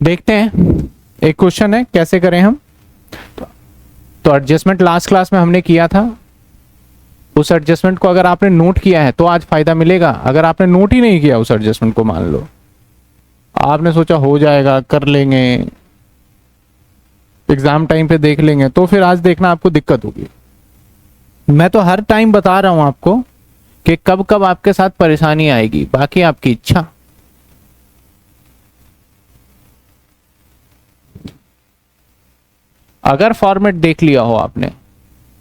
देखते हैं, एक क्वेश्चन है कैसे करें हम। तो एडजस्टमेंट लास्ट क्लास में हमने किया था, उस एडजस्टमेंट को अगर आपने नोट किया है तो आज फायदा मिलेगा। अगर आपने नोट ही नहीं किया उस एडजस्टमेंट को, मान लो आपने सोचा हो जाएगा, कर लेंगे, एग्जाम टाइम पे देख लेंगे, तो फिर आज देखना आपको दिक्कत होगी। मैं तो हर टाइम बता रहा हूं आपको कि कब कब आपके साथ परेशानी आएगी, बाकी आपकी इच्छा। अगर फॉर्मेट देख लिया हो आपने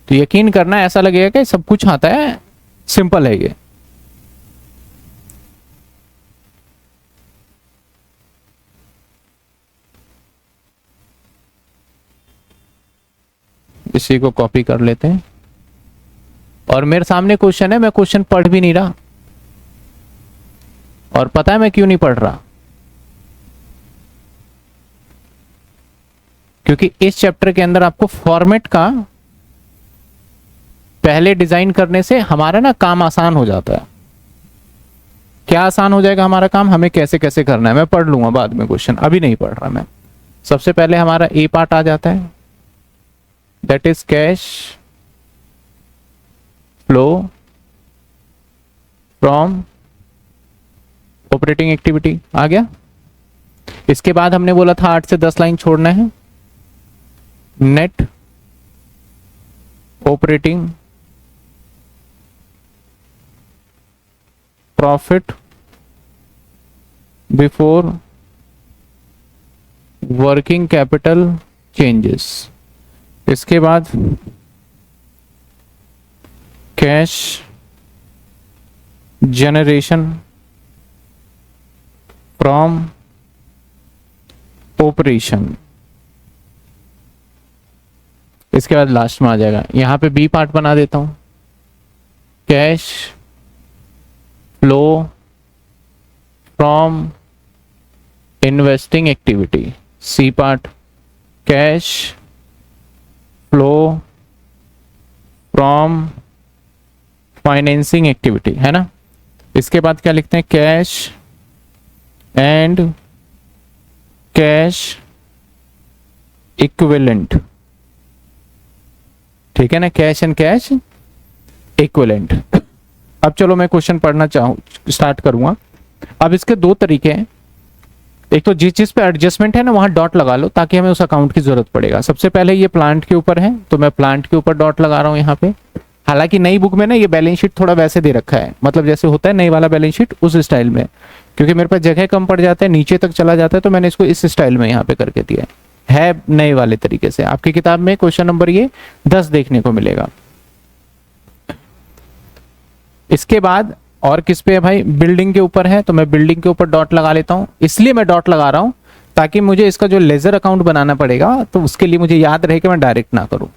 तो यकीन करना ऐसा लगेगा कि सब कुछ आता है, सिंपल है ये। इसी को कॉपी कर लेते हैं और मेरे सामने क्वेश्चन है, मैं क्वेश्चन पढ़ भी नहीं रहा। और पता है मैं क्यों नहीं पढ़ रहा? क्योंकि इस चैप्टर के अंदर आपको फॉर्मेट का पहले डिजाइन करने से हमारा ना काम आसान हो जाता है। क्या आसान हो जाएगा हमारा काम? हमें कैसे कैसे करना है मैं पढ़ लूंगा बाद में, क्वेश्चन अभी नहीं पढ़ रहा मैं। सबसे पहले हमारा ए पार्ट आ जाता है, that is cash flow from operating activity आ गया। इसके बाद हमने बोला था 8 से 10 लाइन छोड़ना है। Net operating profit before working capital changes. इसके बाद कैश जनरेशन फ्रॉम ऑपरेशन। इसके बाद लास्ट में आ जाएगा, यहां पे बी पार्ट बना देता हूं, cash flow from investing activity. C part cash flow from financing activity, है ना। इसके बाद क्या लिखते हैं? कैश एंड कैश इक्विवेलेंट, ठीक है ना, कैश एंड कैश इक्विवेलेंट। अब चलो मैं क्वेश्चन पढ़ना स्टार्ट करूंगा। अब इसके दो तरीके हैं, एक तो जिस पे एडजस्टमेंट है ना वहां डॉट लगा लो ताकि हमें उस अकाउंट की जरूरत पड़ेगा। सबसे पहले ये प्लांट के ऊपर है तो मैं प्लांट के ऊपर डॉट लगा रहा हूं यहाँ पे। हालांकि नई बुक में ना ये बैलेंस शीट थोड़ा वैसे दे रखा है, मतलब जैसे होता है नई वाला बैलेंस शीट उस स्टाइल में, क्योंकि मेरे पास जगह कम पड़ जाता है, नीचे तक चला जाता है, तो मैंने इसको इस स्टाइल में यहाँ पे करके दिया है नए वाले तरीके से। आपकी किताब में क्वेश्चन नंबर ये 10 देखने को मिलेगा। इसके बाद और किस पे है भाई? बिल्डिंग के ऊपर है तो मैं बिल्डिंग के ऊपर डॉट लगा लेता हूं। इसलिए मैं डॉट लगा रहा हूं ताकि मुझे इसका जो लेजर अकाउंट बनाना पड़ेगा तो उसके लिए मुझे याद रहे कि मैं डायरेक्ट ना करूं।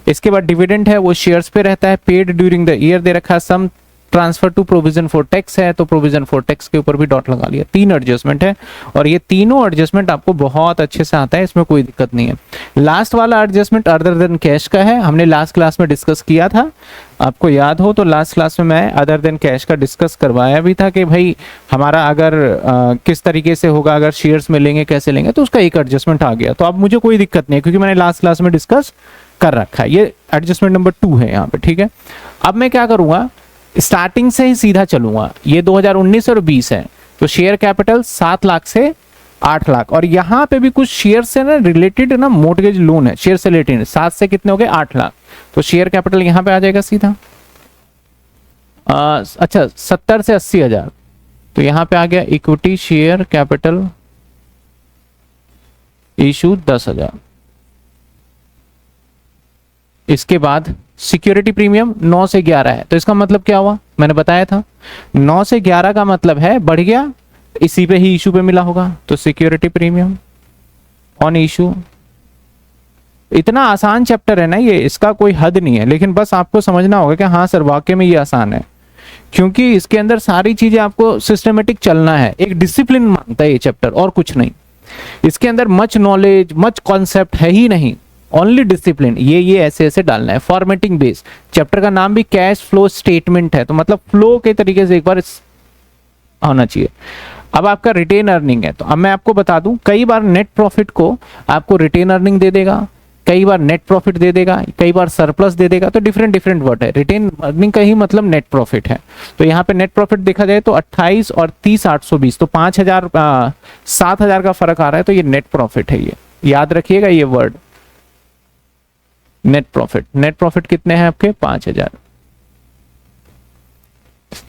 इसके बाद डिविडेंड है वो शेयर्स पे रहता है, पेड ड्यूरिंग द ईयर दे रखा है, some transfer to provision for tax है तो प्रोविजन फॉर टैक्स के ऊपर भी डॉट लगा लिया। 3 एडजस्टमेंट है और ये तीनों एडजस्टमेंट आपको बहुत अच्छे से आता है, इसमें कोई दिक्कत नहीं है। लास्ट वाला एडजस्टमेंट अदर देन कैश का है, हमने लास्ट क्लास में डिस्कस किया था, आपको याद हो तो लास्ट क्लास में मैं अदर देन कैश का डिस्कस करवाया भी था कि भाई हमारा अगर किस तरीके से होगा, अगर शेयर्स में लेंगे कैसे लेंगे, तो उसका एक एडजस्टमेंट आ गया। तो अब मुझे कोई दिक्कत नहीं है क्योंकि मैंने लास्ट क्लास में डिस्कस कर रखा है। ये एडजस्टमेंट नंबर 2 है यहाँ पे, ठीक है। अब मैं क्या करूंगा, स्टार्टिंग से ही सीधा चलूंगा। ये 2019 और 20 है तो शेयर कैपिटल 7 लाख से 8 लाख, और यहाँ पे भी कुछ शेयर से ना रिलेटेड ना मोर्टगेज लोन है, शेयर से रिलेटेड 7 से कितने हो गए 8 लाख, तो शेयर कैपिटल यहाँ पे आ जाएगा सीधा। अच्छा 70 से 80 हजार तो यहाँ पे आ गया इक्विटी शेयर कैपिटल इशू 10,000। इसके बाद सिक्योरिटी प्रीमियम 9 से 11 है तो इसका मतलब क्या हुआ, मैंने बताया था 9 से 11 का मतलब है बढ़ गया, इसी पे ही इशू पे मिला होगा, तो सिक्योरिटी प्रीमियम ऑन इशू। इतना आसान चैप्टर है ना ये, इसका कोई हद नहीं है, लेकिन बस आपको समझना होगा कि हाँ सर वाकई में ये आसान है, क्योंकि इसके अंदर सारी चीजें आपको सिस्टमेटिक चलना है, एक डिसिप्लिन मांगता है ये चैप्टर और कुछ नहीं। इसके अंदर मच नॉलेज मच कॉन्सेप्ट है ही नहीं, ओनली डिसिप्लिन, ये ऐसे ऐसे डालना है। फॉर्मेटिंग बेस, चैप्टर का नाम भी कैश फ्लो स्टेटमेंट है तो मतलब फ्लो के तरीके से एक बार होना चाहिए। अब आपका रिटेन अर्निंग है, तो अब मैं आपको बता दूं, कई बार नेट प्रॉफिट को आपको रिटेन अर्निंग दे देगा, कई बार नेट प्रॉफिट दे देगा, कई बार सरप्लस दे देगा, तो डिफरेंट डिफरेंट वर्ड है। रिटेन अर्निंग का ही मतलब नेट प्रॉफिट है। तो यहाँ पे नेट प्रॉफिट देखा जाए तो 28 और 30 820, तो 5000 7000 का फर्क आ रहा है, तो ये नेट प्रॉफिट है। ये याद रखिएगा ये word, net profit. Net profit कितने हैं आपके? 5000।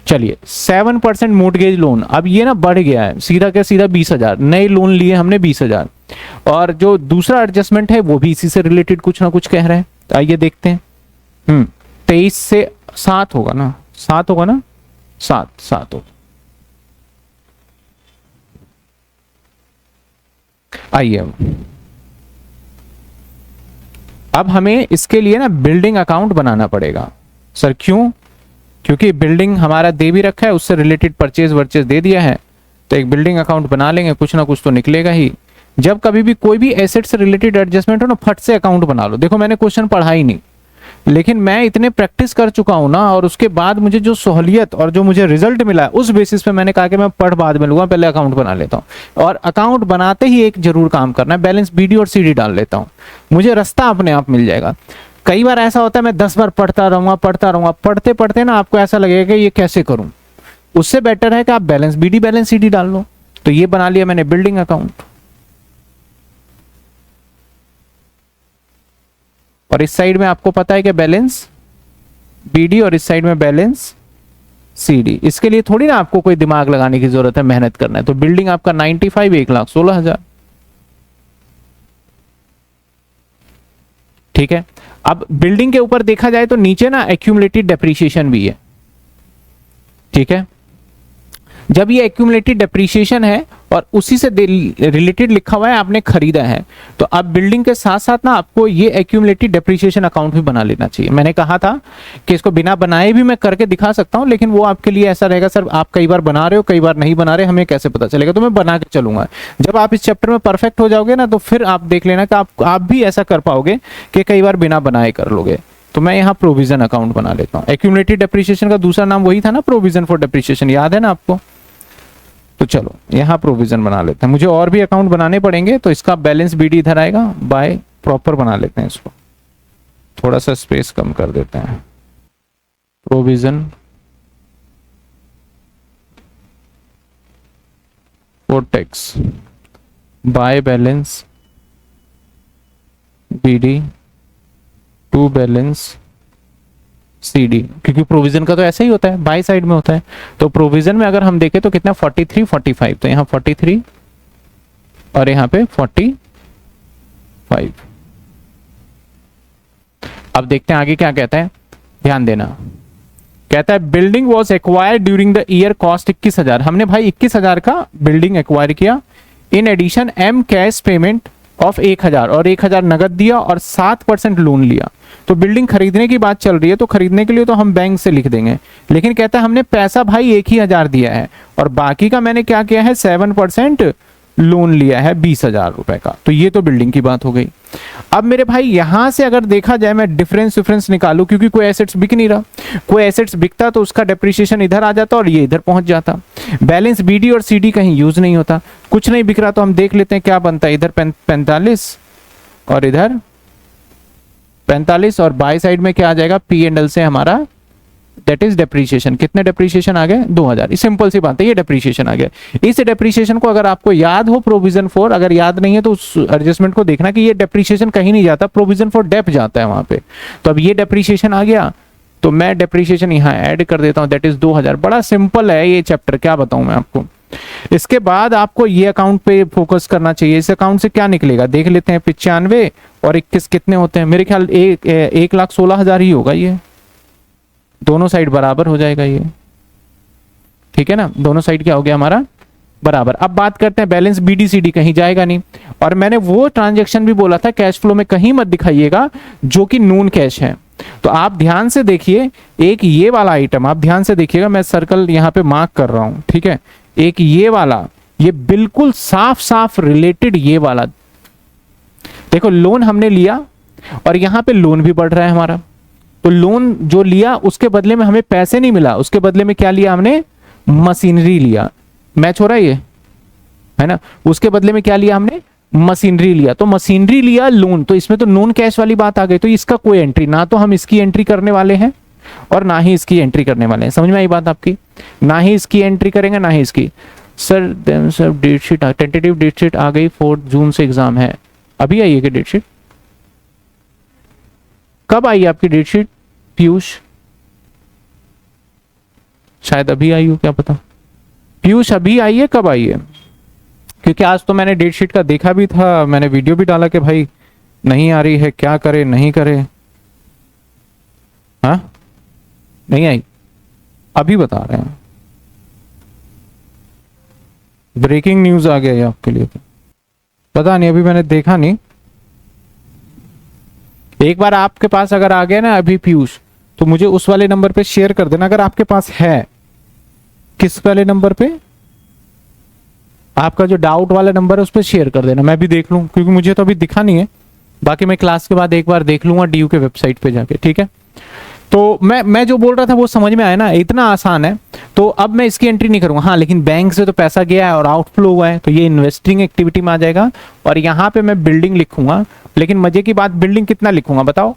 चलिए 7% मोर्टगेज लोन, अब ये ना बढ़ गया है, सीधा क्या सीधा 20,000 नए लोन लिए हमने 20,000। और जो दूसरा एडजस्टमेंट है वो भी इसी से रिलेटेड कुछ ना कुछ कह रहे हैं, तो आइए देखते हैं। 23 से 7 होगा ना, 7 होगा ना, 7 हो। आइए अब हमें इसके लिए ना बिल्डिंग अकाउंट बनाना पड़ेगा। सर क्यों? क्योंकि बिल्डिंग हमारा दे भी रखा है, उससे रिलेटेड परचेज वर्चेज दे दिया है, तो एक बिल्डिंग अकाउंट बना लेंगे, कुछ ना कुछ तो निकलेगा ही। जब कभी भी कोई भी एसेट से रिलेटेड एडजस्टमेंट हो ना, फट से अकाउंट बना लो। देखो मैंने क्वेश्चन पढ़ा ही नहीं, लेकिन मैं इतने प्रैक्टिस कर चुका हूं ना, और उसके बाद मुझे जो सहूलियत और जो मुझे रिजल्ट मिला है, उस बेसिस पे मैंने कहा कि मैं पढ़ बाद में लूंगा, पहले अकाउंट बना लेता हूं। और अकाउंट बनाते ही एक जरूर काम करना है, बैलेंस बीडी और सीडी डाल लेता हूं, मुझे रास्ता अपने आप मिल जाएगा। कई बार ऐसा होता है मैं 10 बार पढ़ता रहूंगा, पढ़ते पढ़ते ना आपको ऐसा लगेगा कि ये कैसे करूं। उससे बेटर है कि आप बैलेंस बीडी बैलेंस सीडी डाल लो। तो ये बना लिया मैंने बिल्डिंग अकाउंट, और इस साइड में आपको पता है कि बैलेंस बीडी और इस साइड में बैलेंस सीडी। इसके लिए थोड़ी ना आपको कोई दिमाग लगाने की जरूरत है, मेहनत करना है। तो बिल्डिंग आपका 95 1,16,000, ठीक है। अब बिल्डिंग के ऊपर देखा जाए तो नीचे ना एक्यूमुलेटेड डेप्रिसिएशन भी है, ठीक है। जब ये एक्यूमुलेटेड डेप्रिसिएशन है और उसी से रिलेटेड लिखा हुआ है आपने खरीदा है, तो अब बिल्डिंग के साथ साथ ना आपको ये एक्यूमुलेटेड डेप्रिसिएशन अकाउंट भी बना लेना चाहिए। मैंने कहा था कि इसको बिना बनाए भी मैं करके दिखा सकता हूं, लेकिन वो आपके लिए ऐसा रहेगा सर आप कई बार बना रहे हो कई बार नहीं बना रहे, हमें कैसे पता चलेगा? तो मैं बना के चलूंगा। जब आप इस चैप्टर में परफेक्ट हो जाओगे ना, तो फिर आप देख लेना कि आप भी ऐसा कर पाओगे कि कई बार बिना बनाए कर लोगे। तो मैं यहाँ प्रोविजन अकाउंट बना लेता हूँ। एक्यूमुलेटेड डेप्रिसिएशन का दूसरा नाम वही था ना, प्रोविजन फॉर डेप्रिसिएशन, याद है ना आपको? तो चलो यहाँ प्रोविजन बना लेते हैं। मुझे और भी अकाउंट बनाने पड़ेंगे, तो इसका बैलेंस बीडी इधर आएगा, बाय प्रॉपर बना लेते हैं इसको, थोड़ा सा स्पेस कम कर देते हैं। Provision for tax by balance BD to balance CD, क्योंकि प्रोविजन का तो ऐसा ही होता है, बाय साइड में होता है। तो प्रोविजन में अगर हम देखें तो कितना 43 45, तो यहाँ 43 और यहाँ पे 45। अब देखते हैं आगे क्या कहता है, ध्यान देना। कहता है building was acquired during the year, cost 21,000। हमने भाई 21,000 का बिल्डिंग एक्वायर किया। In addition M cash payment of 1,000, और 1,000 नगद दिया और 7% लोन लिया। तो बिल्डिंग खरीदने की बात चल रही है, तो खरीदने के लिए तो हम बैंक से लिख देंगे, लेकिन कहता है हमने पैसा भाई 1,000 दिया है और बाकी का मैंने क्या किया है 7% लोन लिया है 20,000 रुपए का। तो ये तो बिल्डिंग की बात हो गई। अब मेरे भाई यहां से अगर देखा जाए मैं डिफरेंस निकालू, क्योंकि कोई एसेट्स बिक नहीं रहा, कोई एसेट्स बिकता तो उसका डेप्रिसिएशन इधर आ जाता और ये इधर पहुंच जाता। बैलेंस बीडी और सीडी कहीं यूज नहीं होता, कुछ नहीं बिक रहा, तो हम देख लेते हैं क्या बनता है। इधर 45 और इधर 45, और बाय साइड में क्या आ जाएगा P&L से हमारा, दैट इज डेप्रिसिएशन। कितने डेप्रिसिएशन आ गए? 2,000। सिंपल सी बात है, ये डेप्रिसिएशन आ गया। इस डेप्रिसिएशन को अगर आपको याद हो प्रोविजन फॉर, अगर याद नहीं है तो उस एडजस्टमेंट को देखना कि ये डेप्रिसिएशन कहीं नहीं जाता, प्रोविजन फॉर डेप जाता है वहां पे। तो अब ये डेप्रिसिएशन आ गया, तो मैं डेप्रिसिएशन यहाँ ऐड कर देता हूँ, दैट इज 2,000। बड़ा सिंपल है ये चैप्टर, क्या बताऊं मैं आपको। इसके बाद आपको ये अकाउंट पे फोकस करना चाहिए। इस अकाउंट से क्या निकलेगा देख लेते हैं। 95 और 21 कितने होते हैं? मेरे ख्याल 1,16,000 ही होगा। ये दोनों साइड बराबर हो जाएगा ये, ठीक है ना। दोनों साइड क्या हो गया हमारा बराबर। अब बात करते हैं बैलेंस बीडी सीडी, कहीं जाएगा नहीं। और मैंने वो ट्रांजैक्शन भी बोला था कैश फ्लो में कहीं मत दिखाइएगा जो कि नून कैश है। तो आप ध्यान से देखिए, एक ये वाला आइटम आप ध्यान से देखिएगा, मैं सर्कल यहाँ पे मार्क कर रहा हूं, ठीक है। एक ये वाला, ये बिल्कुल साफ साफ रिलेटेड ये वाला देखो, लोन हमने लिया और यहाँ पे लोन भी बढ़ रहा है हमारा। तो लोन जो लिया उसके बदले में हमें पैसे नहीं मिला, उसके बदले में क्या लिया हमने? मशीनरी लिया। मैच हो रहा है ये? है ना। उसके बदले में क्या लिया हमने, मशीनरी लिया, तो मशीनरी लिया लोन, तो इसमें तो नॉन कैश वाली बात आ गई, तो इसका कोई एंट्री, ना तो हम इसकी एंट्री करने वाले हैं और ना ही इसकी एंट्री करने वाले हैं। समझ में आई बात आपकी, ना ही इसकी एंट्री करेंगे ना ही इसकी। Sir date sheet, tentative date sheet आ गई, 4 जून से एग्जाम है, अभी आई है कि डेट शीट, कब आई आपकी डेट शीट पीयूष, शायद अभी आई हो, क्या पता पीयूष अभी आई है, कब आई है, क्योंकि आज तो मैंने डेट शीट का देखा भी था, मैंने वीडियो भी डाला कि भाई नहीं आ रही है, क्या करे नहीं करे, हाँ नहीं आई, अभी बता रहे हैं, ब्रेकिंग न्यूज आ गया है आपके लिए, पता नहीं, अभी मैंने देखा नहीं। एक बार आपके पास अगर आ गया ना अभी पीयूष, तो मुझे उस वाले नंबर पे शेयर कर देना अगर आपके पास है। किस वाले नंबर पे, आपका जो डाउट वाला नंबर है उस पर शेयर कर देना, मैं भी देख लूं, क्योंकि मुझे तो अभी दिखा नहीं है, बाकी मैं क्लास के बाद एक बार देख लूंगा डीयू के वेबसाइट पे जाके, ठीक है। तो मैं जो बोल रहा था वो समझ में आया ना, इतना आसान है। तो अब मैं इसकी एंट्री नहीं करूंगा, हाँ लेकिन बैंक से तो पैसा गया है और आउटफ्लो हुआ है, तो ये इन्वेस्टिंग एक्टिविटी में आ जाएगा, और यहाँ पे मैं बिल्डिंग लिखूंगा, लेकिन मजे की बात, बिल्डिंग कितना लिखूंगा बताओ,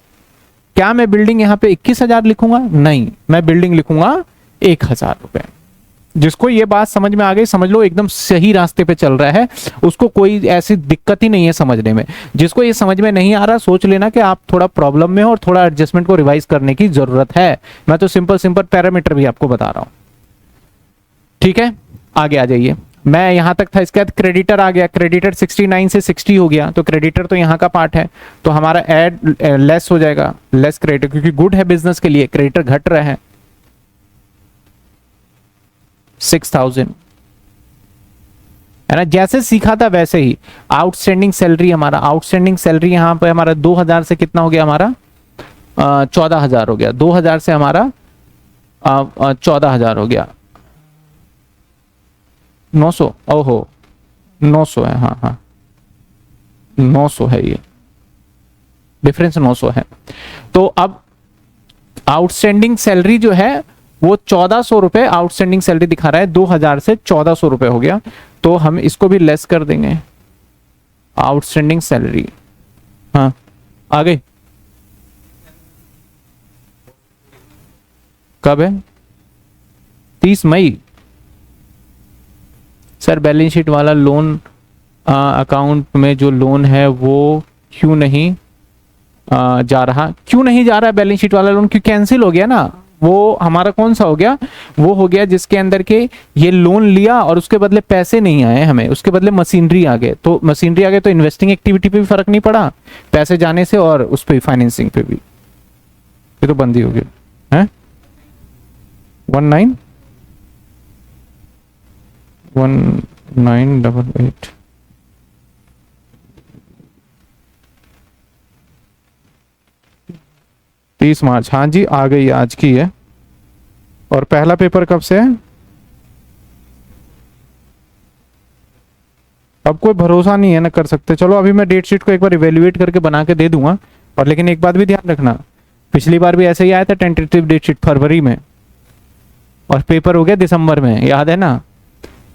क्या मैं बिल्डिंग यहाँ पे 21,000 लिखूंगा, नहीं, मैं बिल्डिंग लिखूंगा 1,000 रुपए। जिसको ये बात समझ में आ गई, समझ लो एकदम सही रास्ते पे चल रहा है, उसको कोई ऐसी दिक्कत ही नहीं है समझने में। जिसको ये समझ में नहीं आ रहा, सोच लेना कि आप थोड़ा प्रॉब्लम में हो और थोड़ा एडजस्टमेंट को रिवाइज करने की जरूरत है। मैं तो सिंपल पैरामीटर भी आपको बता रहा हूं, ठीक है। आगे आ जाइए, मैं यहां तक था, इसके बाद क्रेडिटर आ गया, क्रेडिटर 69 से 60 हो गया, तो क्रेडिटर तो यहां का पार्ट है, तो हमारा एड लेस हो जाएगा, लेस क्रेडिटर, क्योंकि गुड है बिजनेस के लिए, क्रेडिटर घट रहा है 6,000, है ना। जैसे सीखा था वैसे ही। आउटस्टैंडिंग सैलरी, हमारा आउटस्टैंडिंग सैलरी यहां पे हमारा 2,000 से कितना हो गया, हमारा 14,000 हो गया, 2,000 से हमारा 14,000 हो गया, 900, ओहो 900 है, हाँ हाँ 900 है, ये डिफरेंस 900 है। तो अब आउटस्टैंडिंग सैलरी जो है वो 1,400 रुपए आउटस्टैंडिंग सैलरी दिखा रहा है, 2,000 से 1,400 रुपए हो गया, तो हम इसको भी लेस कर देंगे, आउटस्टैंडिंग सैलरी, हाँ आ गई, कब है, 30 मई। सर बैलेंस शीट वाला लोन अकाउंट में जो लोन है वो क्यों नहीं जा रहा, क्यों नहीं जा रहा है बैलेंस शीट वाला लोन, क्यों कैंसिल हो गया ना। वो हमारा कौन सा हो गया, वो हो गया जिसके अंदर के ये लोन लिया और उसके बदले पैसे नहीं आए हमें, उसके बदले मशीनरी आ गए, तो मशीनरी आ गए तो इन्वेस्टिंग एक्टिविटी पे भी फर्क नहीं पड़ा पैसे जाने से, और उस पर फाइनेंसिंग पे भी, ये तो बंद ही हो गया है। 1988 30 मार्च, हाँ जी आ गई, आज की है। और पहला पेपर कब से है, अब कोई भरोसा नहीं है ना कर सकते। चलो अभी मैं डेट शीट को एक बार इवेल्युएट करके बना के दे दूंगा, और लेकिन एक बात भी ध्यान रखना, पिछली बार भी ऐसे ही आया था टेंटेटिव डेट शीट फरवरी में, और पेपर हो गया दिसंबर में, याद है ना।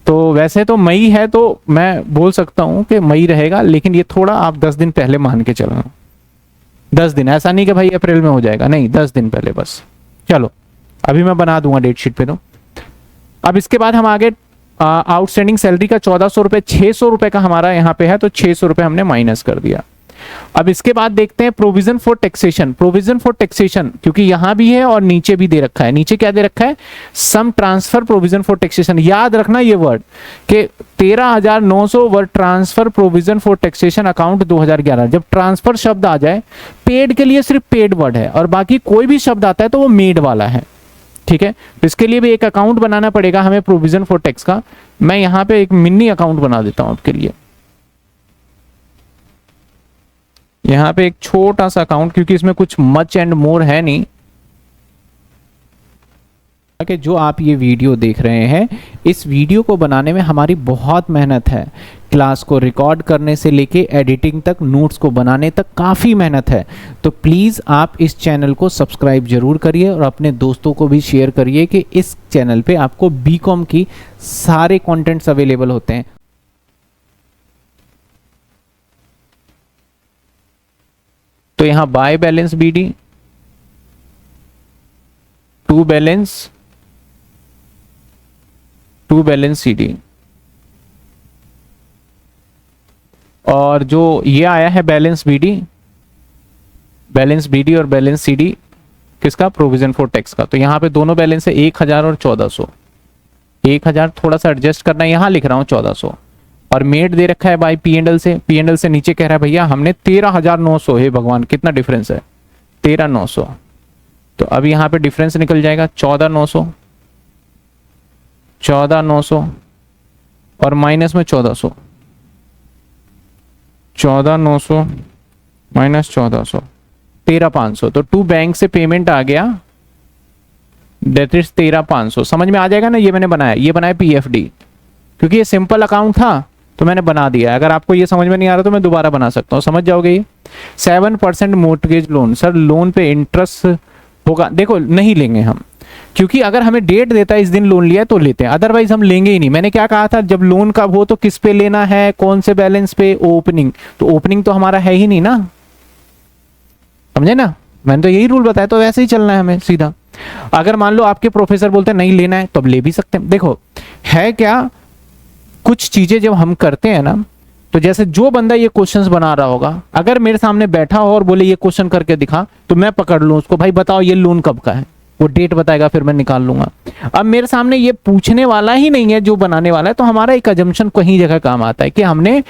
तो वैसे तो मई है, तो मैं बोल सकता हूं कि मई रहेगा, लेकिन ये थोड़ा आप 10 दिन पहले मान के चलना, 10 दिन, ऐसा नहीं कि भाई अप्रैल में हो जाएगा, नहीं 10 दिन पहले बस। चलो अभी मैं बना दूंगा डेट शीट पे। तो अब इसके बाद हम आगे आउटस्टैंडिंग सैलरी का 1,400 रुपए, 600 रुपए का हमारा यहाँ पे है, तो 600 रुपए हमने माइनस कर दिया। अब इसके बाद देखते हैं provision for taxation, provision for taxation, क्योंकि यहां भी है और नीचे भी दे रखा है। नीचे क्या दे रखा है, some transfer provision for taxation, याद रखना ये वर्ड कि 13,900 word transfer provision for taxation account 2011। जब ट्रांसफर शब्द आ जाए, पेड के लिए सिर्फ पेड वर्ड है, और बाकी कोई भी शब्द आता है तो वो मेड वाला है, ठीक है। तो इसके लिए भी एक अकाउंट बनाना पड़ेगा हमें प्रोविजन फॉर टैक्स का। मैं यहां पे एक मिनी अकाउंट बना देता हूं आपके लिए, यहां पे एक छोटा सा अकाउंट, क्योंकि इसमें कुछ मच एंड मोर है नहीं। कि जो आप ये वीडियो देख रहे हैं, इस वीडियो को बनाने में हमारी बहुत मेहनत है, क्लास को रिकॉर्ड करने से लेके एडिटिंग तक, नोट्स को बनाने तक काफ़ी मेहनत है। तो प्लीज़ आप इस चैनल को सब्सक्राइब जरूर करिए और अपने दोस्तों को भी शेयर करिए कि इस चैनल पे आपको बीकॉम की सारे कंटेंट्स अवेलेबल होते हैं। तो यहां by balance BD, to balance CD, और जो ये आया है बैलेंस बीडी और बैलेंस सीडी किसका, प्रोविजन फॉर टैक्स का। तो यहाँ पे दोनों बैलेंस है 1000 और 1400। 1000 थोड़ा सा एडजस्ट करना है, यहाँ लिख रहा हूँ 1400, और मेड दे रखा है बाई पी एंड एल से नीचे कह रहा है भैया हमने 13900, हे भगवान कितना डिफरेंस है, 13900। तो अब यहाँ पे डिफरेंस निकल जाएगा 14900 और माइनस में 1400, 14900 माइनस 1400, 13500। तो टू बैंक से पेमेंट आ गया, डेट इज 13500। समझ में आ जाएगा ना, ये मैंने बनाया, ये बनाया पीएफडी, क्योंकि ये सिंपल अकाउंट था तो मैंने बना दिया। अगर आपको ये समझ में नहीं आ रहा तो मैं दोबारा बना सकता हूँ, समझ जाओगे। ये 7% मोर्टगेज लोन, सर लोन पे इंटरेस्ट होगा, देखो नहीं लेंगे हम, क्योंकि अगर हमें डेट देता है इस दिन लोन लिया तो लेते हैं, अदरवाइज हम लेंगे ही नहीं। मैंने क्या कहा था, जब लोन कब हो तो किस पे लेना है, कौन से बैलेंस पे, ओपनिंग। तो ओपनिंग तो हमारा है ही नहीं ना, समझे ना, मैंने तो यही रूल बताया, तो वैसे ही चलना है हमें सीधा। अगर मान लो आपके प्रोफेसर बोलते हैं नहीं लेना है तो अब ले भी सकते हैं। देखो है क्या, कुछ चीजें जब हम करते हैं ना, तो जैसे जो बंदा ये क्वेश्चंस बना रहा होगा, अगर मेरे सामने बैठा हो और बोले ये क्वेश्चन करके दिखा, तो मैं पकड़ लूं उसको, भाई बताओ ये लोन कब का है, वो डेट बताएगा, फिर मैं निकाल लूंगा। अब मेरे सामने ये पूछने वाला ही नहीं है जो बनाने वाला है, तो हमारा एक अजम्पशन कहीं जगह काम आता है कि हमने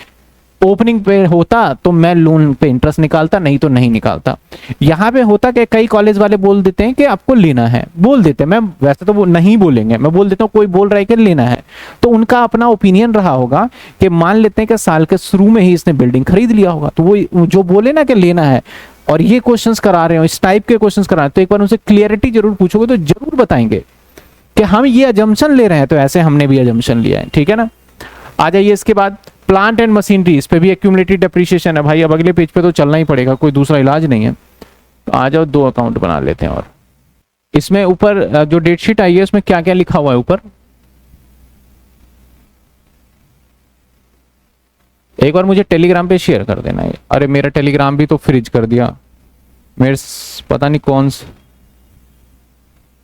ओपनिंग पे होता तो मैं लोन पे इंटरेस्ट निकालता, नहीं तो नहीं निकालता। यहाँ पे होता कि कई कॉलेज वाले बोल देते हैं कि आपको लेना है, बोल देते हैं, मैं वैसे तो वो नहीं बोलेंगे, मैं बोल देता हूँ कोई बोल रहा है कि लेना है, तो उनका अपना ओपिनियन रहा होगा कि मान लेते हैं कि साल के शुरू में ही इसने बिल्डिंग खरीद लिया होगा, तो वो जो बोले ना कि लेना है और ये क्वेश्चंस करा रहे हो, इस टाइप के क्वेश्चंस करा रहे हो, तो एक बार उनसे क्लियरिटी जरूर पूछोगे तो जरूर बताएंगे कि हम ये अजम्पशन ले रहे हैं, तो ऐसे हमने भी अजम्पशन लिया है, ठीक है ना। आ जाइए इसके बाद प्लांट एंड मशीनरी, इस पे भी एक्यूमुलेटेड डेप्रिसिएशन है भाई, अब अगले पेज पे तो चलना ही पड़ेगा, कोई दूसरा इलाज नहीं है। तो आ जाओ 2 अकाउंट बना लेते हैं। और इसमें ऊपर जो डेट शीट आई है उसमें क्या क्या लिखा हुआ है ऊपर, एक बार मुझे टेलीग्राम पे शेयर कर देना है। अरे मेरा टेलीग्राम भी तो फ्रीज कर दिया, मेरे पता नहीं कौन से,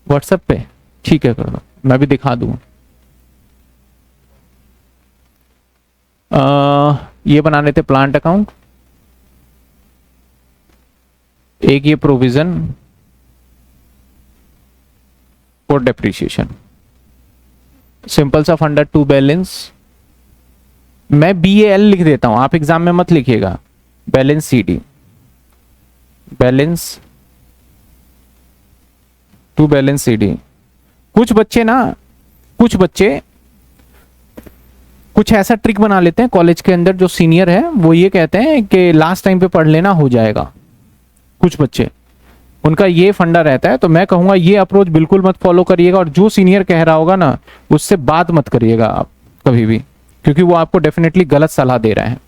व्हाट्सएप पे, ठीक है कर दो, मैं भी दिखा दूं। ये बना लेते प्लांट अकाउंट, एक ये प्रोविजन फॉर डेप्रिसिएशन, सिंपल सा फंडा, टू बैलेंस, मैं BAL लिख देता हूं, आप एग्जाम में मत लिखिएगा, balance CD, balance to balance CD। कुछ बच्चे कुछ ऐसा ट्रिक बना लेते हैं कॉलेज के अंदर, जो सीनियर है वो ये कहते हैं कि लास्ट टाइम पे पढ़ लेना, हो जाएगा। कुछ बच्चे उनका ये फंडा रहता है, तो मैं कहूंगा ये अप्रोच बिल्कुल मत फॉलो करिएगा, और जो सीनियर कह रहा होगा ना उससे बात मत करिएगा आप कभी भी, क्योंकि वो आपको डेफिनेटली गलत सलाह दे रहे हैं,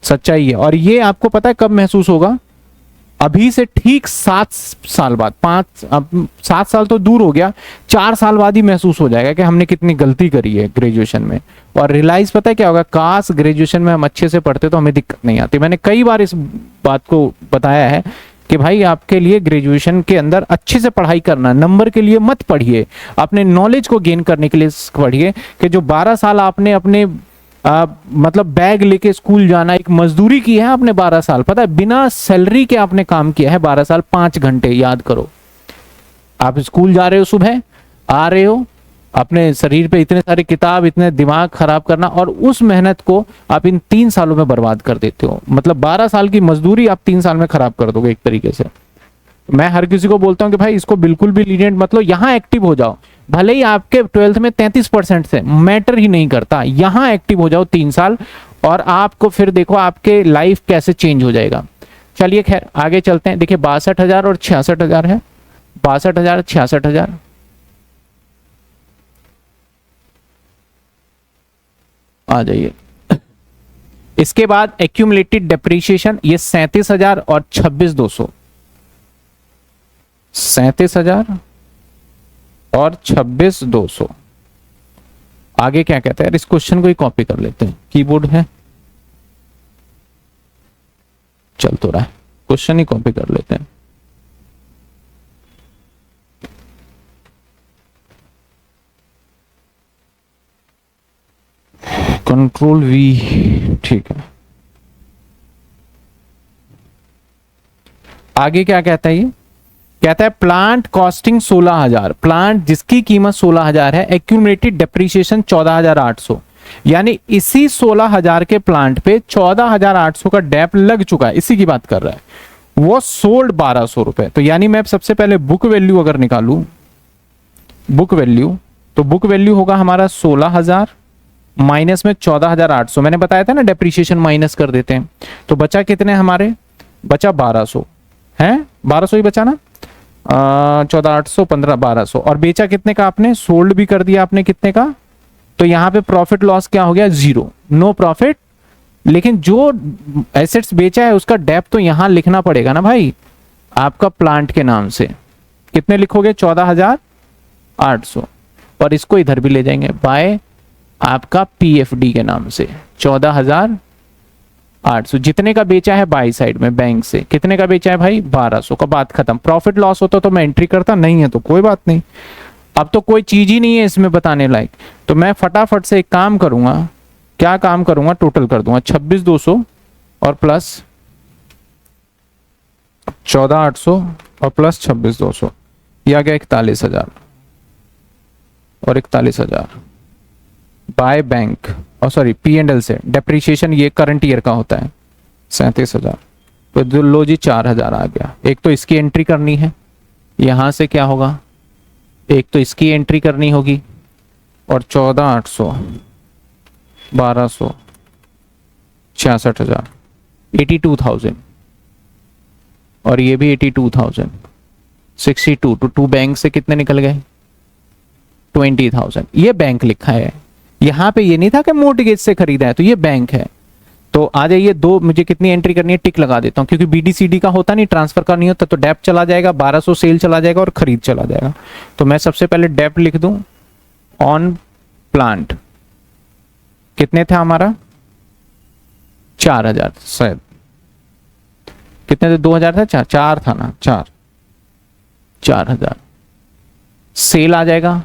सच्चाई है। और ये आपको पता है कब महसूस होगा, अभी से ठीक 7 साल बाद, 7 साल तो दूर हो गया, 4 साल बाद ही महसूस हो जाएगा कि हमने कितनी गलती करी है ग्रेजुएशन में। और रियलाइज पता है क्या होगा, काश ग्रेजुएशन में हम अच्छे से पढ़ते तो हमें दिक्कत नहीं आती। मैंने कई बार इस बात को बताया है कि भाई आपके लिए ग्रेजुएशन के अंदर अच्छे से पढ़ाई करना, नंबर के लिए मत पढ़िए, अपने नॉलेज को गेन करने के लिए पढ़िए। कि जो 12 साल आपने अपने मतलब बैग लेके स्कूल जाना, एक मजदूरी की है आपने 12 साल, पता है बिना सैलरी के आपने काम किया है 12 साल, 5 घंटे याद करो। आप स्कूल जा रहे हो, सुबह आ रहे हो, अपने शरीर पे इतने सारे किताब, इतने दिमाग खराब करना, और उस मेहनत को आप इन 3 सालों में बर्बाद कर देते हो। मतलब 12 साल की मजदूरी आप 3 साल में खराब कर दोगे एक तरीके से। मैं हर किसी को बोलता हूं कि भाई इसको बिल्कुल भी लीनियंट मत लो, यहाँ एक्टिव हो जाओ, भले ही आपके 12th में 33% से मैटर ही नहीं करता, यहाँ एक्टिव हो जाओ 3 साल, और आपको फिर देखो आपके लाइफ कैसे चेंज हो जाएगा। चलिए खैर आगे चलते हैं। देखिए 62,000 और 66,000 है, 62,000 66,000, आ जाइए। इसके बाद एक्यूमुलेटेड डेप्रिसिएशन, ये 37,000 और 26,200, 37,000 और 26,200। आगे क्या कहता है, इस क्वेश्चन को ही कॉपी कर लेते हैं, कीबोर्ड है चल तो रहा है। क्वेश्चन ही कॉपी कर लेते हैं। कंट्रोल वी, ठीक है। आगे क्या कहता है ये? कहता है प्लांट कॉस्टिंग 16,000, प्लांट जिसकी कीमत 16,000 है, एक्यूमुलेटेड डेप्रीशिएशन 14,800, यानी इसी 16,000 के प्लांट पे 14,800 का डेप लग चुका है, इसी की बात कर रहा है। वो सोल्ड 1,200 रुपए। तो यानी मैं सबसे पहले बुक वैल्यू अगर निकालू, बुक वैल्यू, तो बुक वैल्यू होगा हमारा 16,000 माइनस में 14,800। मैंने बताया था ना डेप्रीशिएशन माइनस कर देते हैं। तो बचा कितने हमारे? बचा 1,200 है, 1,200 ही बचा ना। 14,800 15 1,200। और बेचा कितने का आपने? सोल्ड भी कर दिया आपने कितने का? तो यहां पे प्रॉफिट लॉस क्या हो गया? 0, नो प्रॉफिट। लेकिन जो एसेट्स बेचा है उसका डेप तो यहां लिखना पड़ेगा ना भाई, आपका प्लांट के नाम से। कितने लिखोगे? 14,800। और इसको इधर भी ले जाएंगे बाय आपका पीएफडी के नाम से 14,800। जितने का बेचा है बाई साइड में बैंक से, कितने का बेचा है भाई? 1,200 का। बात खत्म। प्रॉफिट लॉस होता तो मैं एंट्री करता, नहीं है तो कोई बात नहीं। अब तो कोई चीज ही नहीं है इसमें बताने लायक, तो मैं फटाफट से एक काम करूंगा। क्या काम करूंगा? टोटल कर दूंगा 26,200 और प्लस 14,800 और प्लस 26,200, ये आ गया 41,000 और 41,000 बाय बैंक, और सॉरी P&L से। डेप्रीशिएशन ये करंट ईयर का होता है 37,000। तो जो लो जी 4,000 आ गया। एक तो इसकी एंट्री करनी है, यहां से क्या होगा? एक तो इसकी एंट्री करनी होगी, और 14,800 1,200 66,000 82,000, और ये भी 82,000 62। तो 2 बैंक से कितने निकल गए? 20,000। ये बैंक लिखा है, यहां पे ये नहीं था कि मोर्टगेज से खरीदा है, तो ये बैंक है। तो आ जाइए, दो मुझे कितनी एंट्री करनी है? टिक लगा देता हूं, क्योंकि बीडीसीडी का होता नहीं, ट्रांसफर का नहीं होता। तो डेप चला जाएगा, 1,200 सेल चला जाएगा और खरीद चला जाएगा। तो मैं सबसे पहले डेप लिख दूं ऑन प्लांट। कितने था हमारा? 4,000 शायद, कितने थे? 2,000 था, 4 था ना, 4,000। सेल आ जाएगा,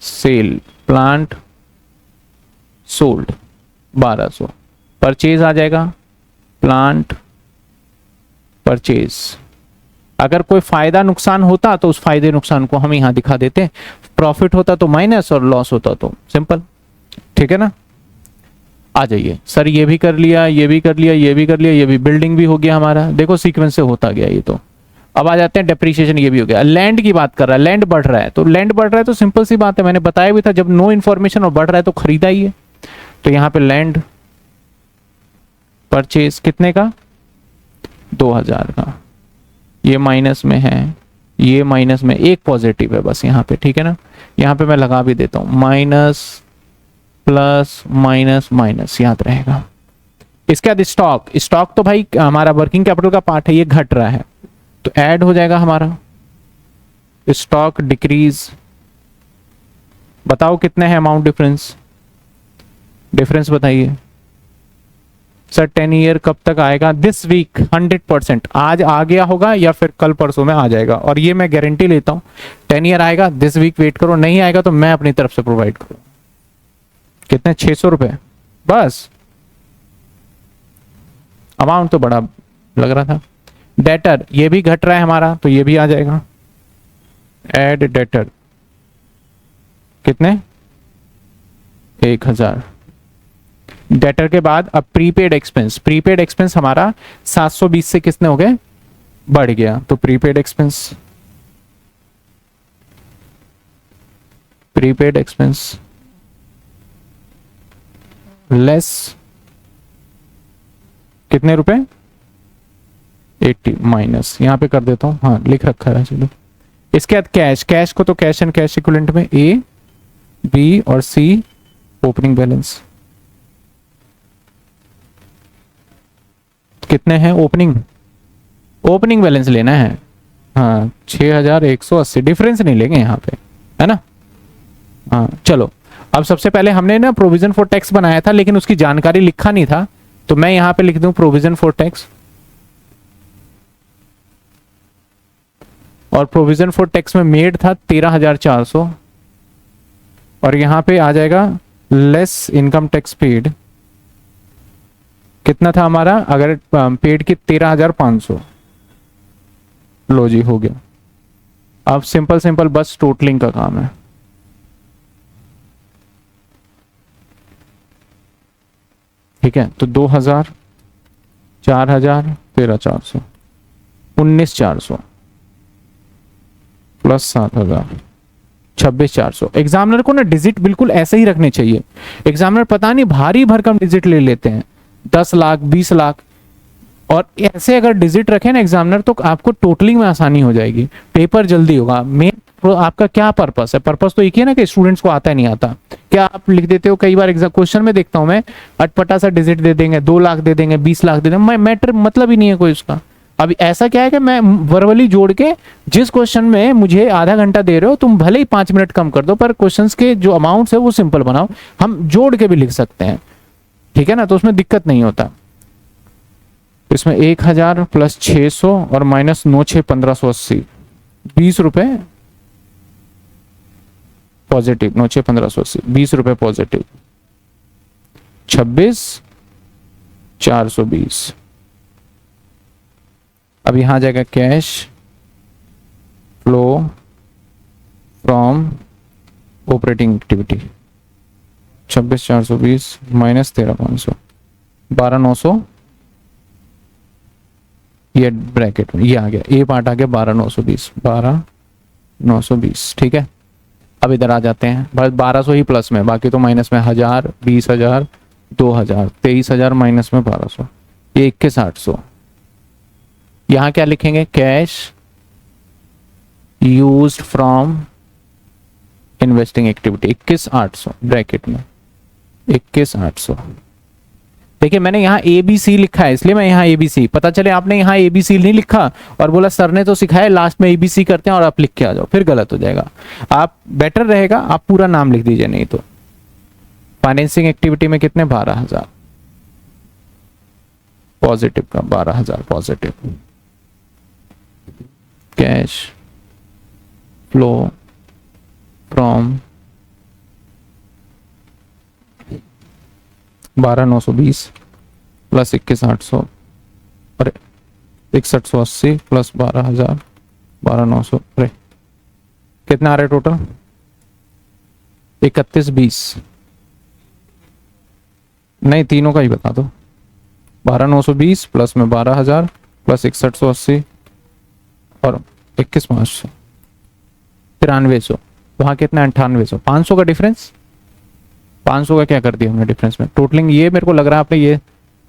सेल प्लांट सोल्ड 1,200। परचेज आ जाएगा, प्लांट परचेज। अगर कोई फायदा नुकसान होता तो उस फायदे नुकसान को हम यहां दिखा देते हैं। प्रॉफिट होता तो माइनस और लॉस होता तो सिंपल। ठीक है ना? आ जाइए सर, ये भी कर लिया, ये भी कर लिया, ये भी कर लिया, ये भी बिल्डिंग भी हो गया हमारा। देखो सीक्वेंस से होता गया ये। तो अब आ जाते हैं डेप्रीशिएशन, ये भी हो गया। लैंड की बात कर रहा है, लैंड बढ़ रहा है। तो लैंड बढ़ रहा है तो सिंपल सी बात है, मैंने बताया भी था, जब नो इन्फॉर्मेशन और बढ़ रहा है तो खरीदा ही है। तो यहां पे लैंड परचेज कितने का? 2,000 का। ये माइनस में है, ये माइनस में, एक पॉजिटिव है बस यहाँ पे। ठीक है ना? यहाँ पे मैं लगा भी देता हूं माइनस प्लस माइनस माइनस, याद रहेगा। इसके बाद स्टॉक, स्टॉक तो भाई हमारा वर्किंग कैपिटल का पार्ट है, ये घट रहा है तो ऐड हो जाएगा हमारा स्टॉक डिक्रीज। बताओ कितने हैं अमाउंट डिफरेंस? डिफरेंस बताइए सर। 10 ईयर कब तक आएगा? This week 100%। आज आ गया होगा या फिर कल परसों में आ जाएगा, और ये मैं गारंटी लेता हूं 10 ईयर आएगा दिस वीक। वेट करो, नहीं आएगा तो मैं अपनी तरफ से प्रोवाइड करूं। कितने? 600 रुपए बस। अमाउंट तो बड़ा लग रहा था। डेटर ये भी घट रहा है हमारा, तो ये भी आ जाएगा। एड डेटर कितने? 1,000। डेटर के बाद अब प्रीपेड एक्सपेंस। प्रीपेड एक्सपेंस हमारा 720 से कितने हो गए? बढ़ गया। तो prepaid expense, prepaid expense less कितने रुपए? 80 माइनस, यहां पे कर देता हूं, हाँ लिख रखा है चलो। इसके बाद कैश, कैश को तो कैश एंड कैश इक्विवेलेंट में ए बी और सी ओपनिंग बैलेंस कितने हैं? ओपनिंग बैलेंस लेना है। हाँ 6,180। डिफरेंस नहीं लेंगे यहाँ पे, है ना? हाँ चलो, अब सबसे पहले हमने ना प्रोविजन फॉर टैक्स बनाया था, लेकिन उसकी जानकारी लिखा नहीं था, तो मैं यहां पे लिख दूं प्रोविजन फॉर टैक्स, और प्रोविजन फॉर टैक्स में मेड था 13,400, और यहां पे आ जाएगा लेस इनकम टैक्स पेड, कितना था हमारा, अगर पेड की 13,500। लो जी हो गया। अब सिंपल सिंपल बस टोटलिंग का काम है। ठीक है, तो 2,000, 4,000, 13,400, 19,400 प्लस 7,000, 26,400। एग्जामिनर को ना डिजिट बिल्कुल ऐसे ही रखने चाहिए। एग्जामिनर पता नहीं भारी भरकम डिजिट ले लेते हैं, 10 लाख, 20 लाख, और ऐसे अगर डिजिट रखे ना एग्जामिनर तो आपको टोटलिंग में आसानी हो जाएगी, पेपर जल्दी होगा। मेन आपका क्या पर्पस है? पर्पस तो एक ही है ना कि स्टूडेंट्स को आता है नहीं आता। क्या आप लिख देते हो, कई बार एग्जाम क्वेश्चन में देखता हूं मैं, अटपटा सा डिजिट दे देंगे, 2 लाख दे देंगे, 20 लाख दे देंगे, मैटर मतलब ही नहीं है कोई उसका। अभी ऐसा क्या है कि मैं वर्बली जोड़ के, जिस क्वेश्चन में मुझे आधा घंटा दे रहे हो तुम भले ही 5 मिनट कम कर दो, पर क्वेश्चंस के जो अमाउंट्स है वो सिंपल बनाओ, हम जोड़ के भी लिख सकते हैं, ठीक है ना, तो उसमें दिक्कत नहीं होता। इसमें 1,000 प्लस 600 और माइनस 9, 6, 1,580, 20 रुपए पॉजिटिव, 9, 6, 1,580, 20 रुपए पॉजिटिव, 26,420। अब यहां जाएगा cash flow from operating activity, 26,420 minus 13,500, 12,900, ये ब्रैकेट में ये आ गया, ए पार्ट आ गया 12,920, 12,920। ठीक है, अब इधर आ जाते हैं, बस 1,200 ही प्लस में, बाकी तो माइनस में, 1,000, 20,000, 2,000, 23,000 माइनस में 1,200, ये 21,800। यहां क्या लिखेंगे, cash used from investing activity, 21,800 bracket में, 21,800। देखिए मैंने यहाँ ABC लिखा है, इसलिए मैं यहाँ ABC, पता चले आपने यहाँ ABC नहीं लिखा और बोला सर ने तो सिखाया, लास्ट में ABC करते हैं और आप लिख के आ जाओ, फिर गलत हो जाएगा। आप बेटर रहेगा आप पूरा नाम लिख दीजिए, नहीं तो फाइनेंसिंग एक्टिविटी में कितने, 12,000 पॉजिटिव का, 12,000 positive, cash flow from 12,920 plus 21,800 अरे 61,180 प्लस 12,000, 12,900, अरे कितना आ रहा है टोटल, 31,20, नहीं तीनों का ही बता दो, 12,920 प्लस में 12,000 प्लस 61,180 और 21,500, 9300, वहां कितना, 9800, 500 का डिफरेंस। 500 का क्या कर दिया हमने डिफरेंस में, टोटलिंग ये मेरे को लग रहा है आपने ये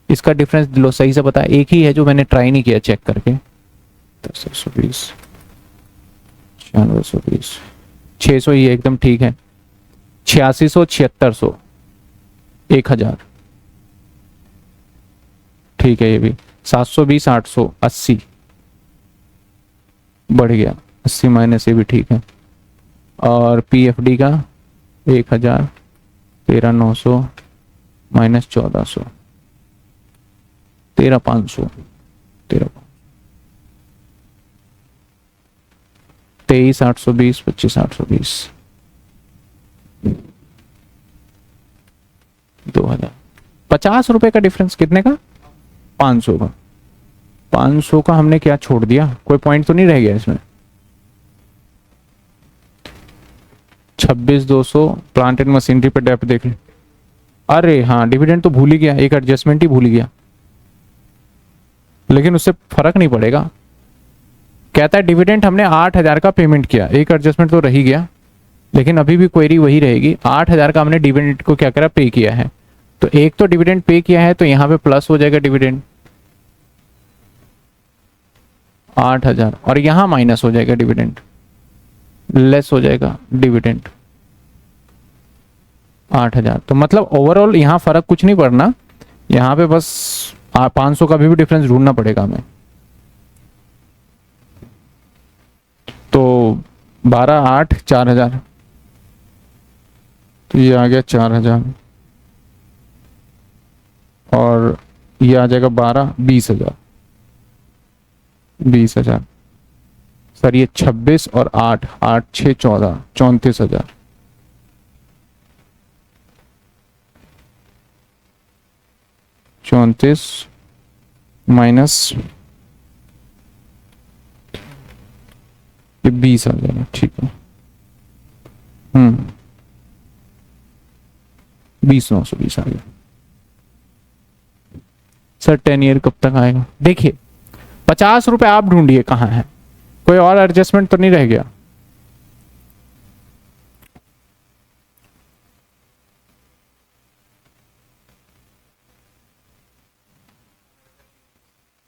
इसका डिफरेंस लो सही से पता है, एक ही है जो मैंने ट्राई नहीं किया चेक करके, 10,120, 9620, 600 ही एकदम ठीक है, 8600, 7600, 1,000 ठीक है, ये भी 720, 880 बढ़ गया, 80 माइनस ये भी ठीक है, और PFD का 1,000, 13,900 माइनस 1,400, 13,500, 23,820, 25,820, 2,000, 50 रुपए का डिफरेंस, कितने का, 500 का। 500 का हमने क्या छोड़ दिया, कोई पॉइंट तो नहीं रह गया इसमें। 26,200 प्लांट एंड मशीनरी पे डेप्थ देख ले, अरे हाँ डिविडेंड तो भूल ही गया, एक एडजस्टमेंट ही भूल गया, लेकिन उससे फर्क नहीं पड़ेगा। कहता है डिविडेंड हमने 8,000 का पेमेंट किया, एक एडजस्टमेंट तो रह ही गया, लेकिन अभी भी क्वेरी वही रहेगी, 8,000 का हमने डिविडेंड को क्या करा, पे किया है, तो एक तो डिविडेंड पे किया है तो यहाँ पे प्लस हो जाएगा डिविडेंड 8,000, और यहाँ माइनस हो जाएगा डिविडेंड, लेस हो जाएगा डिविडेंड 8,000। तो मतलब ओवरऑल यहाँ फर्क कुछ नहीं पड़ना, यहाँ पे बस 500 का भी डिफरेंस ढूंढना पड़ेगा हमें। तो 12, 8, 4,000, तो ये आ गया 4,000, और ये आ जाएगा 12, 20,000, 20,000 सर। ये 26 और 8, 8 6 14, 34,000। 34 माइनस ये 20 आ जाएगा, ठीक है। 20,920 आ गया सर। 10 ईयर कब तक आएगा? देखिए 50 रुपए आप ढूंढिए कहाँ है, कोई और एडजस्टमेंट तो नहीं रह गया।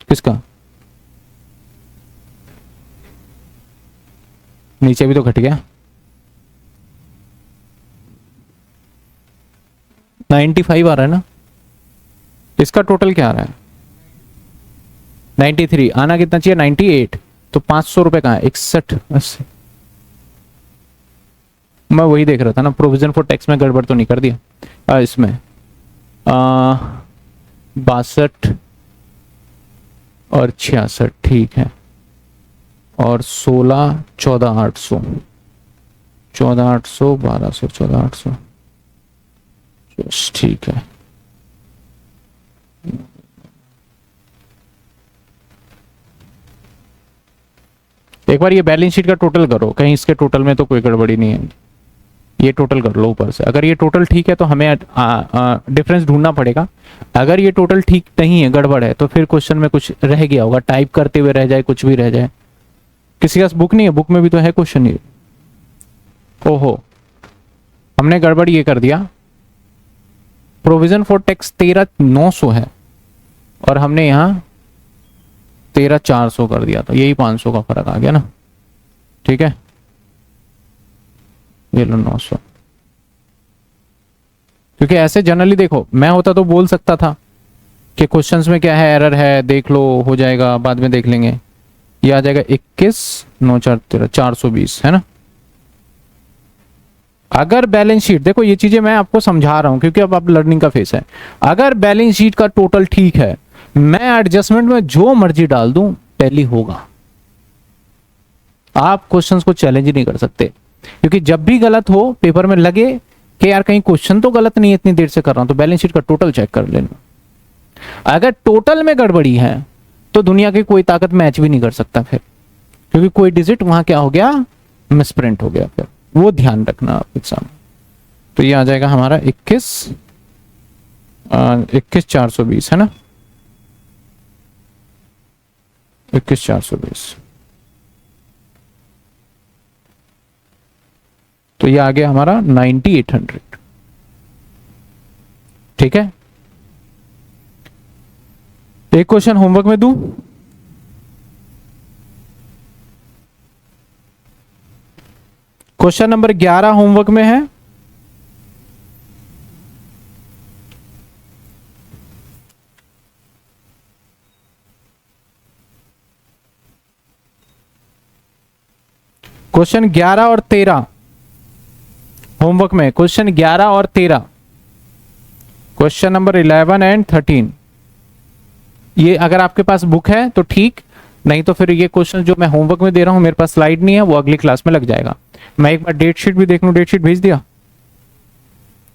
किसका? नीचे भी तो घट गया। 95 आ रहा है ना, इसका टोटल क्या आ रहा है? 93। आना कितना चाहिए? 98। तो 500 रुपए कहाँ है? 61, 80। मैं वही देख रहा था ना, प्रोविजन फॉर टैक्स में गड़बड़ तो नहीं कर दिया इसमें। 62 और 66, ठीक है। और 16, 14,800, 14,800, 1200, 14,800, ठीक है। एक बार ये बैलेंस शीट का टोटल करो, कहीं इसके टोटल में तो कोई गड़बड़ी नहीं है। ये टोटल कर लो ऊपर से, अगर ये टोटल ठीक है तो हमें डिफरेंस ढूंढना पड़ेगा। अगर ये टोटल ठीक नहीं है, गड़बड़ है, तो फिर क्वेश्चन में कुछ रह गया होगा, टाइप करते हुए रह जाए, कुछ भी रह जाए। किसी का बुक नहीं है? बुक में भी तो है क्वेश्चन ये। ओहो, हमने गड़बड़ ये कर दिया। प्रोविजन फॉर टैक्स 13,900 है और हमने यहां 13,400 कर दिया, तो यही 500 का फर्क आ गया ना, ठीक है। ये लो 900, क्योंकि ऐसे जनरली देखो, मैं होता तो बोल सकता था कि क्वेश्चंस में क्या है, एरर है, देख लो, हो जाएगा, बाद में देख लेंगे। ये आ जाएगा 21, 9 4 13, 420 है ना। अगर बैलेंस शीट, देखो ये चीजें मैं आपको समझा रहा हूं क्योंकि अब आप लर्निंग का फेस है। अगर बैलेंस शीट का टोटल ठीक है, मैं एडजस्टमेंट में जो मर्जी डाल दूं, टैली होगा। आप क्वेश्चंस को चैलेंज ही नहीं कर सकते, क्योंकि जब भी गलत हो, पेपर में लगे कि यार कहीं क्वेश्चन तो गलत नहीं है, इतनी देर से कर रहा हूं, तो बैलेंस शीट का टोटल चेक कर लेना। अगर टोटल में गड़बड़ी है तो दुनिया की कोई ताकत मैच भी नहीं कर सकता फिर, क्योंकि कोई डिजिट वहां क्या हो गया, मिसप्रिंट हो गया। फिर वो ध्यान रखना आप एग्जाम। तो ये आ जाएगा हमारा 21,420 है ना, 21,420। तो ये आ गया हमारा 9800, ठीक है। एक क्वेश्चन होमवर्क में दूं? क्वेश्चन नंबर 11 होमवर्क में है। क्वेश्चन 11 और 13 होमवर्क में, क्वेश्चन 11 और 13, क्वेश्चन नंबर 11 एंड 13। ये अगर आपके पास बुक है तो ठीक, नहीं तो फिर ये क्वेश्चन जो मैं होमवर्क में दे रहा हूं, मेरे पास स्लाइड नहीं है, वो अगली क्लास में लग जाएगा। मैं एक बार डेट शीट भी देख लूं, डेट शीट भेज दिया,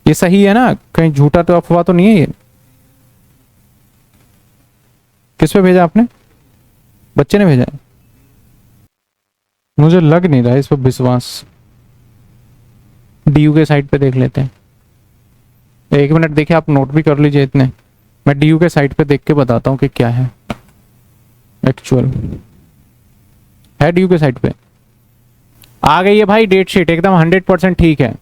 ये सही है ना, कहीं झूठा तो अफवाह तो नहीं है ये? किस पे भेजा आपने? बच्चे ने भेजा है? मुझे लग नहीं रहा है इस पर विश्वास। डीयू के साइट पे देख लेते हैं। एक मिनट देखिए, आप नोट भी कर लीजिए इतने, मैं डीयू के साइट पे देख के बताता हूँ कि क्या है एक्चुअल। है डीयू के साइट पे आ गई है भाई डेट शीट, एकदम 100% ठीक है।